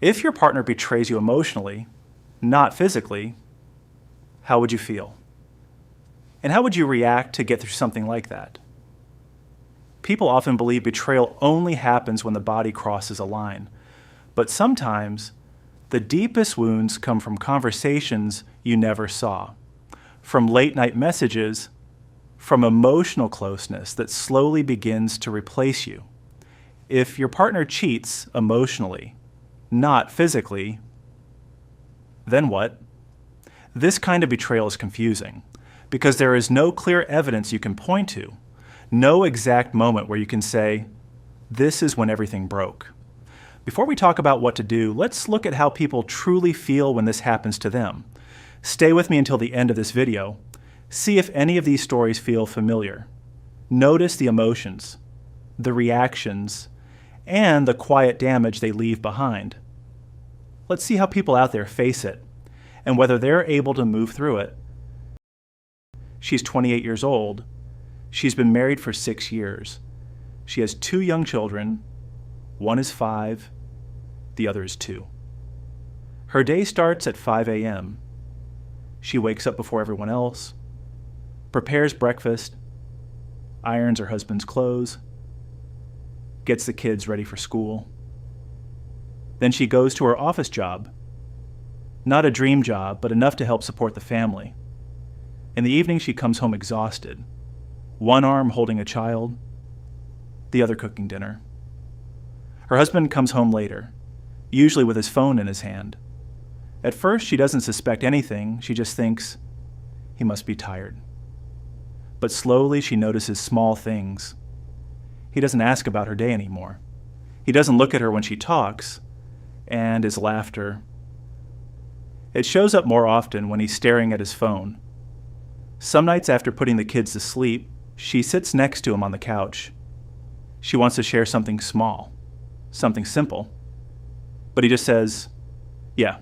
If your partner betrays you emotionally, not physically, how would you feel? And how would you react to get through something like that? People often believe betrayal only happens when the body crosses a line, but sometimes the deepest wounds come from conversations you never saw, from late-night messages, from emotional closeness that slowly begins to replace you. If your partner cheats emotionally, not physically, then what? This kind of betrayal is confusing because there is no clear evidence you can point to, no exact moment where you can say, this is when everything broke. Before we talk about what to do, let's look at how people truly feel when this happens to them. Stay with me until the end of this video. See if any of these stories feel familiar. Notice the emotions, the reactions, and the quiet damage they leave behind. Let's see how people out there face it and whether they're able to move through it. She's 28 years old. She's been married for 6 years. She has 2 young children. One is 5, the other is 2. Her day starts at 5 a.m. She wakes up before everyone else, prepares breakfast, irons her husband's clothes, gets the kids ready for school. Then she goes to her office job. Not a dream job, but enough to help support the family. In the evening, she comes home exhausted, one arm holding a child, the other cooking dinner. Her husband comes home later, usually with his phone in his hand. At first, she doesn't suspect anything. She just thinks, he must be tired. But slowly, she notices small things. He doesn't ask about her day anymore. He doesn't look at her when she talks, and his laughter. It shows up more often when he's staring at his phone. Some nights after putting the kids to sleep, she sits next to him on the couch. She wants to share something small, something simple. But he just says, yeah,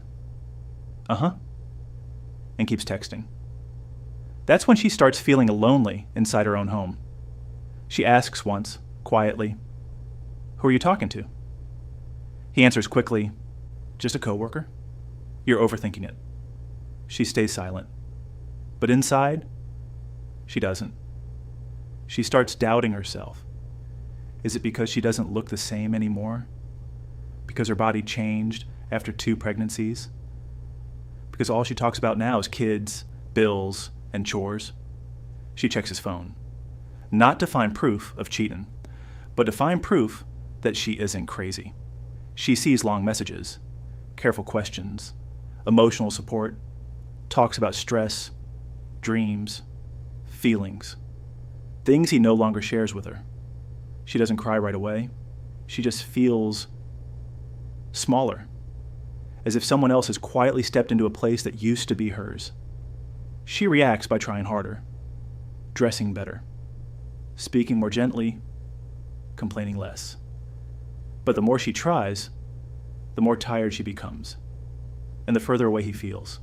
and keeps texting. That's when she starts feeling lonely inside her own home. She asks once, quietly, who are you talking to? He answers quickly, just a coworker. You're overthinking it. She stays silent. But inside, she doesn't. She starts doubting herself. Is it because she doesn't look the same anymore? Because her body changed after 2 pregnancies? Because all she talks about now is kids, bills, and chores? She checks his phone. Not to find proof of cheating, but to find proof that she isn't crazy. She sees long messages, careful questions, emotional support, talks about stress, dreams, feelings, things he no longer shares with her. She doesn't cry right away. She just feels smaller, as if someone else has quietly stepped into a place that used to be hers. She reacts by trying harder, dressing better, speaking more gently, complaining less. But the more she tries, the more tired she becomes, and the further away he feels.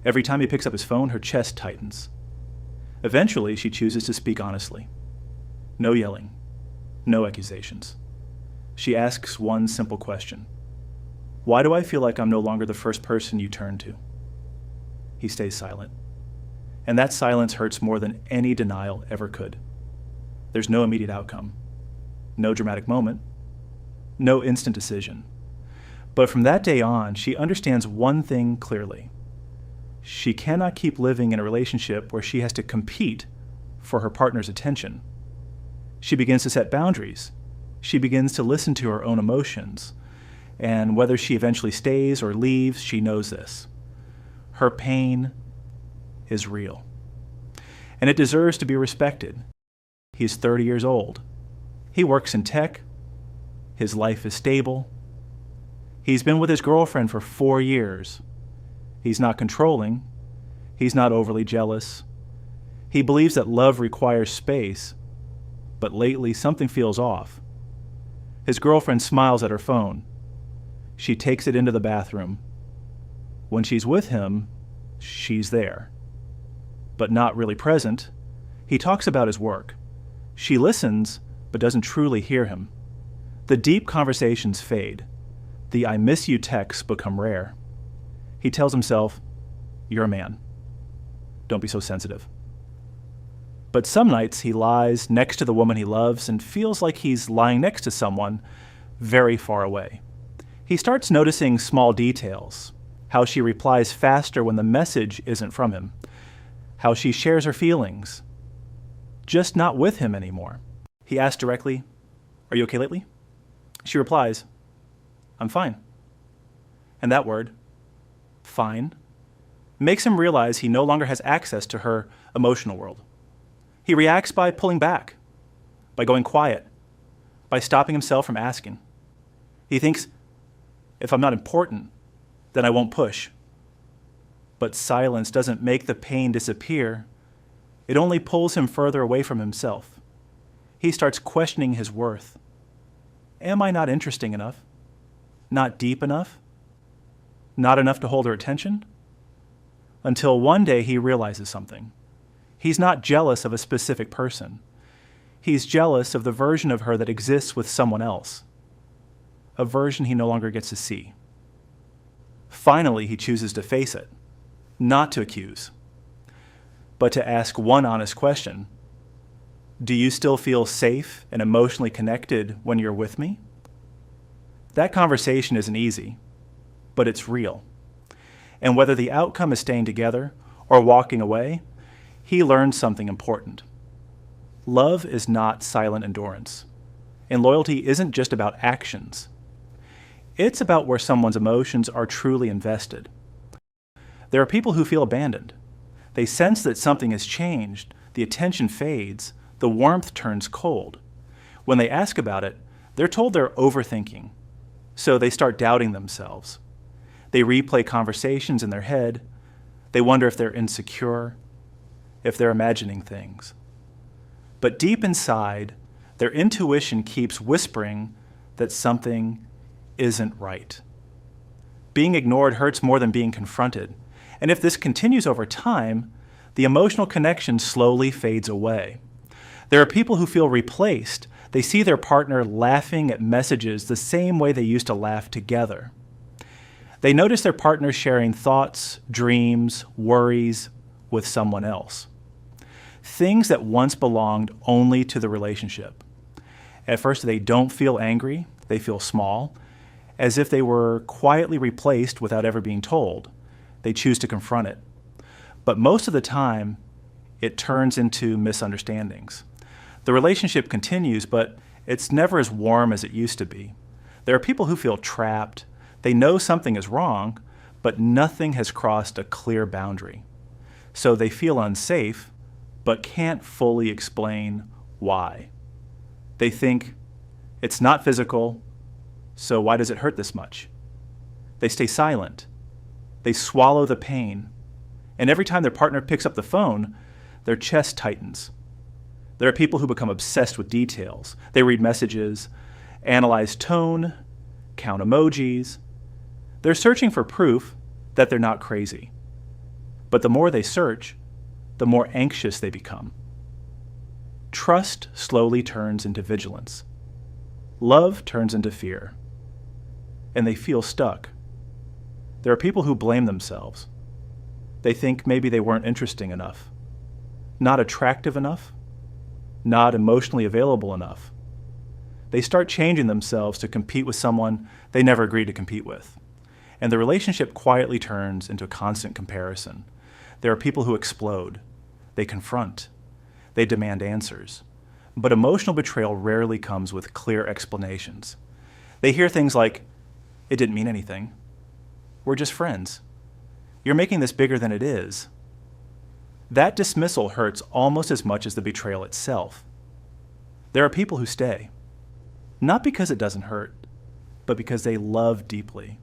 Every time he picks up his phone, her chest tightens. Eventually, she chooses to speak honestly. No yelling, no accusations. She asks one simple question. Why do I feel like I'm no longer the first person you turn to? He stays silent. And that silence hurts more than any denial ever could. There's no immediate outcome, no dramatic moment, no instant decision. But from that day on, she understands one thing clearly. She cannot keep living in a relationship where she has to compete for her partner's attention. She begins to set boundaries. She begins to listen to her own emotions. And whether she eventually stays or leaves, she knows this. Her pain is real. And it deserves to be respected. He's 30 years old. He works in tech. His life is stable. He's been with his girlfriend for 4 years. He's not controlling. He's not overly jealous. He believes that love requires space, but lately something feels off. His girlfriend smiles at her phone. She takes it into the bathroom. When she's with him, she's there, but not really present. He talks about his work. She listens, but doesn't truly hear him. The deep conversations fade. the "I miss you" texts become rare. He tells himself, "You're a man. Don't be so sensitive." But some nights he lies next to the woman he loves and feels like he's lying next to someone very far away. He starts noticing small details, how she replies faster when the message isn't from him, how she shares her feelings, just not with him anymore. He asks directly, "Are you okay lately?" She replies, "I'm fine." And that word, fine, makes him realize he no longer has access to her emotional world. He reacts by pulling back, by going quiet, by stopping himself from asking. He thinks, if I'm not important, then I won't push. But silence doesn't make the pain disappear. It only pulls him further away from himself. He starts questioning his worth. Am I not interesting enough? Not deep enough? Not enough to hold her attention? Until one day he realizes something. He's not jealous of a specific person. He's jealous of the version of her that exists with someone else, a version he no longer gets to see. Finally, he chooses to face it, not to accuse, but to ask one honest question. Do you still feel safe and emotionally connected when you're with me? That conversation isn't easy, but it's real. And whether the outcome is staying together or walking away, he learns something important. Love is not silent endurance, and loyalty isn't just about actions. It's about where someone's emotions are truly invested. There are people who feel abandoned. They sense that something has changed, the attention fades, the warmth turns cold. When they ask about it, they're told they're overthinking, so they start doubting themselves. They replay conversations in their head. They wonder if they're insecure, if they're imagining things. But deep inside, their intuition keeps whispering that something isn't right. Being ignored hurts more than being confronted. And if this continues over time, the emotional connection slowly fades away. There are people who feel replaced. They see their partner laughing at messages the same way they used to laugh together. They notice their partner sharing thoughts, dreams, worries with someone else. Things that once belonged only to the relationship. At first, they don't feel angry. They feel small, as if they were quietly replaced without ever being told. They choose to confront it. But most of the time, it turns into misunderstandings. The relationship continues, but it's never as warm as it used to be. There are people who feel trapped. They know something is wrong, but nothing has crossed a clear boundary. So they feel unsafe, but can't fully explain why. They think, it's not physical, so why does it hurt this much? They stay silent. They swallow the pain. And every time their partner picks up the phone, their chest tightens. There are people who become obsessed with details. They read messages, analyze tone, count emojis. They're searching for proof that they're not crazy. But the more they search, the more anxious they become. Trust slowly turns into vigilance. Love turns into fear. And they feel stuck. There are people who blame themselves. They think maybe they weren't interesting enough, not attractive enough, not emotionally available enough. They start changing themselves to compete with someone they never agreed to compete with. And the relationship quietly turns into a constant comparison. There are people who explode. They confront. They demand answers. But emotional betrayal rarely comes with clear explanations. They hear things like, "It didn't mean anything. We're just friends. You're making this bigger than it is." That dismissal hurts almost as much as the betrayal itself. There are people who stay, not because it doesn't hurt, but because they love deeply.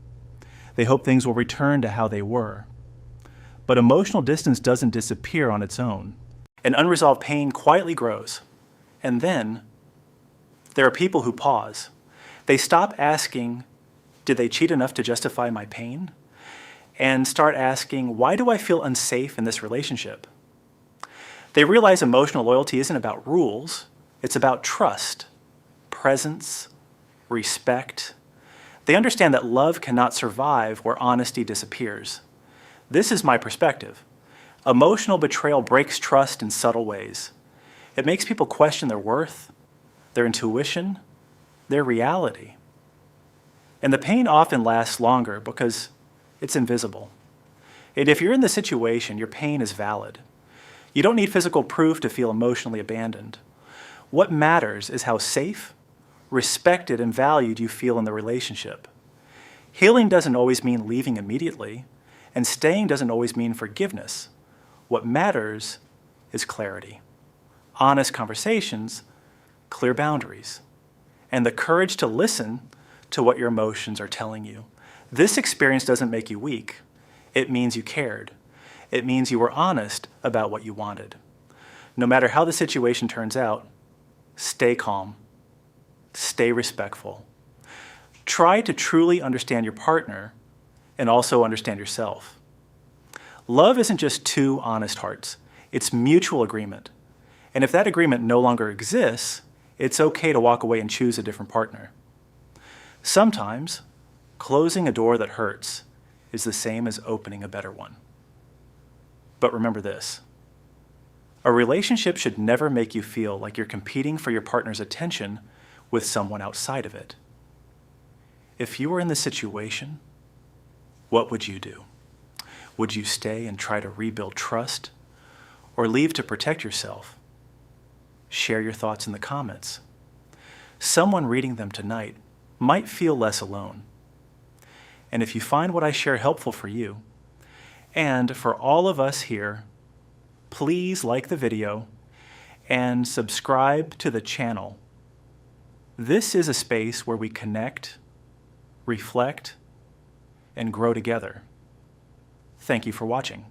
They hope things will return to how they were. But emotional distance doesn't disappear on its own. An unresolved pain quietly grows. And then there are people who pause. They stop asking, did they cheat enough to justify my pain? And start asking, why do I feel unsafe in this relationship? They realize emotional loyalty isn't about rules. It's about trust, presence, respect. They understand that love cannot survive where honesty disappears. This is my perspective. Emotional betrayal breaks trust in subtle ways. It makes people question their worth, their intuition, their reality. And the pain often lasts longer because it's invisible. And if you're in the situation, your pain is valid. You don't need physical proof to feel emotionally abandoned. What matters is how safe, respected, and valued you feel in the relationship. Healing doesn't always mean leaving immediately, and staying doesn't always mean forgiveness. What matters is clarity, honest conversations, clear boundaries, and the courage to listen to what your emotions are telling you. This experience doesn't make you weak. It means you cared. It means you were honest about what you wanted. No matter how the situation turns out, stay calm, stay respectful. Try to truly understand your partner and also understand yourself. Love isn't just two honest hearts. It's mutual agreement. And if that agreement no longer exists, it's okay to walk away and choose a different partner. Sometimes, closing a door that hurts is the same as opening a better one. But remember this: a relationship should never make you feel like you're competing for your partner's attention with someone outside of it. If you were in this situation, what would you do? Would you stay and try to rebuild trust, or leave to protect yourself? Share your thoughts in the comments. Someone reading them tonight might feel less alone. And if you find what I share helpful for you, and for all of us here, please like the video and subscribe to the channel. This is a space where we connect, reflect, and grow together. Thank you for watching.